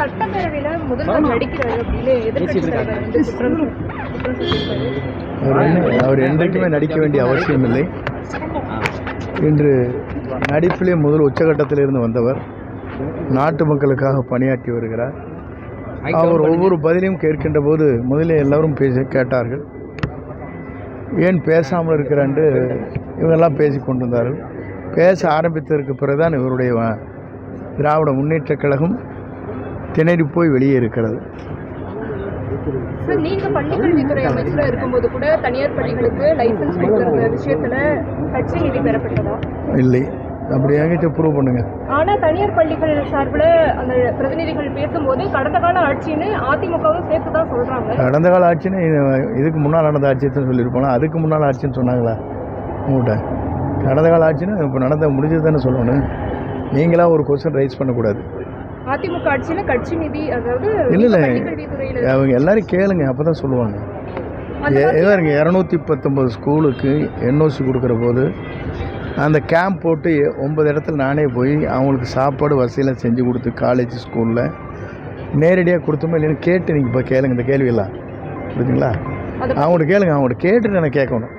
சட்டப்பேரவையில முதல்வர் நடிக்கிறார் அப்படின்னு எதிர்க்கட்சி தலைவர் வந்து குற்றம் சொல்லியிருக்காரு. அவர் என்றைக்குமே நடிக்க வேண்டிய அவசியம் இல்லை. இன்று நடிப்பிலே முதல் உச்சகட்டத்திலிருந்து வந்தவர், நாட்டு மக்களுக்காக பணியாற்றி வருகிறார். அவர் ஒவ்வொரு பதிலையும் கேட்கின்ற போது முதலில் எல்லோரும் கேட்டார்கள், ஏன் பேசாமல் இருக்கிறாண்டு இவங்கெல்லாம் பேசி கொண்டிருந்தார்கள். பேச ஆரம்பித்ததற்கு பிறகுதான் இவருடைய திராவிட முன்னேற்றக் கழகம் திணறி போய் வெளியே இருக்கிறது. நீங்க பள்ளிக்கல்வித்துறை அமைச்சராக இருக்கும்போது கூட தனியார் பள்ளிகளுக்கு லைசன்ஸ் கொடுக்கிற விஷயத்துல கட்சி நிதி பெறப்பட்டதா? இல்லை, அப்படி என்கிட்ட ப்ரூவ் பண்ணுங்க. ஆனா தனியார் பள்ளிகள் சார்பில் அந்த பிரதிநிதிகள் பேசும்போது கடந்த கால ஆட்சின்னு அதிமுகவும் சேர்த்து தான் சொல்றாங்க. கடந்த கால ஆட்சின்னு இதுக்கு முன்னால் நடந்த ஆட்சியை தான் சொல்லியிருப்போம். அதுக்கு முன்னால் ஆட்சின்னு சொன்னாங்களா உங்கள்கிட்ட? கடந்த கால ஆட்சின்னு இப்போ நடந்த முடிஞ்சது தானே சொல்லணும். நீங்களா ஒரு கொஸ்டின் ரைஸ் பண்ணக்கூடாது. அதிமுக ஆட்சியில் கட்சி நிதி, அதாவது இல்லை அவங்க எல்லாரும் கேளுங்க, அப்போ தான் சொல்லுவாங்க. 219 ஸ்கூலுக்கு என்ஓசி கொடுக்குற போது அந்த கேம்ப் போட்டு 9 இடத்துல நானே போய் அவங்களுக்கு சாப்பாடு வசதியெல்லாம் செஞ்சு கொடுத்து காலேஜ் ஸ்கூலில் நேரடியாக கொடுத்தோமா இல்லைன்னு கேட்டு நீங்கள் இப்போ கேளுங்க. இந்த கேள்வியெல்லாம் புரியுதுங்களா? அவங்கள்ட்ட கேளுங்க, அவங்கள்ட்ட கேட்டுட்டு எனக்கு கேட்கணும்.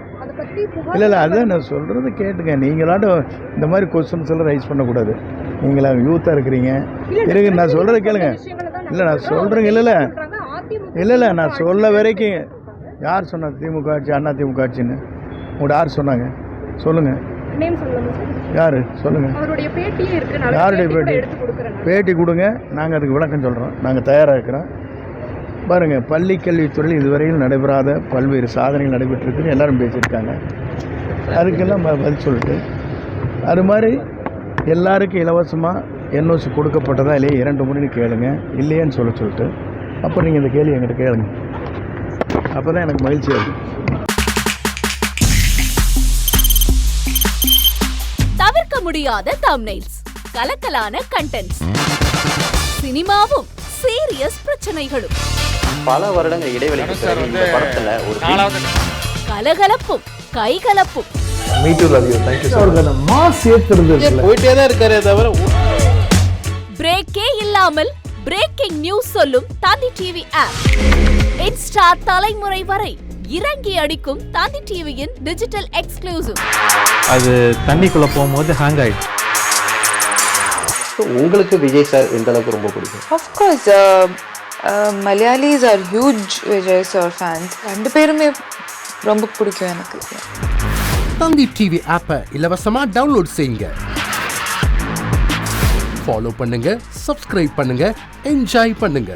இல்லை அதுதான் நான் சொல்கிறது கேட்டுங்க. நீங்களாட்டும் இந்த மாதிரி கொஸ்டின்ஸ் எல்லாம் ரைஸ் பண்ணக்கூடாது. நீங்களா யூத்தாக இருக்கிறீங்க, இருக்கு நான் சொல்கிறத கேளுங்க. இல்லை நான் சொல்கிறேங்க. இல்லை நான் சொல்ல வரைக்கும் யார் சொன்னா திமுக ஆட்சி அண்ணா திமுக ஆட்சின்னு உங்கள்கிட்ட யார் சொன்னாங்க? சொல்லுங்கள், யார் சொல்லுங்கள். யாருடைய பேட்டி? பேட்டி கொடுங்க, நாங்கள் அதுக்கு விளக்கம் சொல்கிறோம். நாங்கள் தயாராக இருக்கிறோம். பாருங்கள், பள்ளி கல்வித்துறையில் இதுவரையில் நடைபெறாத பல்வேறு சாதனைகள் நடைபெற்றிருக்குன்னு எல்லாரும் பேசியிருக்காங்க. அதுக்கெல்லாம் பதில் சொல்லிட்டு அது மாதிரி எல்லாருக்கும் இலவசமாக என்ஓசி கொடுக்கப்பட்டதா இல்லையே 2 முறை கேளுங்க. இல்லையேன்னு சொல்லிட்டு அப்புறம் நீங்கள் இந்த கேள்வி என்கிட்ட கேளுங்க. அப்போ தான் எனக்கு மகிழ்ச்சியாக இருக்கும். தவிர்க்க முடியாத தம்ப்நெயில்ஸ், கலக்கலான கண்டென்ட்ஸ், சினிமாவும் சீரியஸ் பிரச்சனைகளும், பல வருடங்கள் இடைவெளிக்கு பிறகு இந்த படத்துல ஒரு கலகலப்பும் கைகலப்பும், போயிட்டே தான் இருக்காரே தவிர பிரேக்கே இல்லாமல் பிரேக்கிங் நியூஸ் சொல்லும் தந்தி டிவி ஆப். இன்ஸ்டா தலைமுறை வரை இறங்கி அடிக்கும் தந்தி டிவியின் டிஜிட்டல் எக்ஸ்க்ளூசிவ். அது தண்ணிக்குள்ள போகும்போது ஹேங் ஆயிடுச்சு. உங்களுக்கு விஜய் சார் எந்த அளவுக்கு ரொம்ப பிடிக்கும்? Of course, Malayalis are huge Vijay sir fans. 2 பேருமே ரொம்ப பிடிக்கும் எனக்கு. தந்தி டிவி ஆப்பை இலவசமா டவுன்லோட் செய்யுங்க. ஃபாலோ பண்ணுங்க, சப்ஸ்கிரைப் பண்ணுங்க, என்ஜாய் பண்ணுங்க.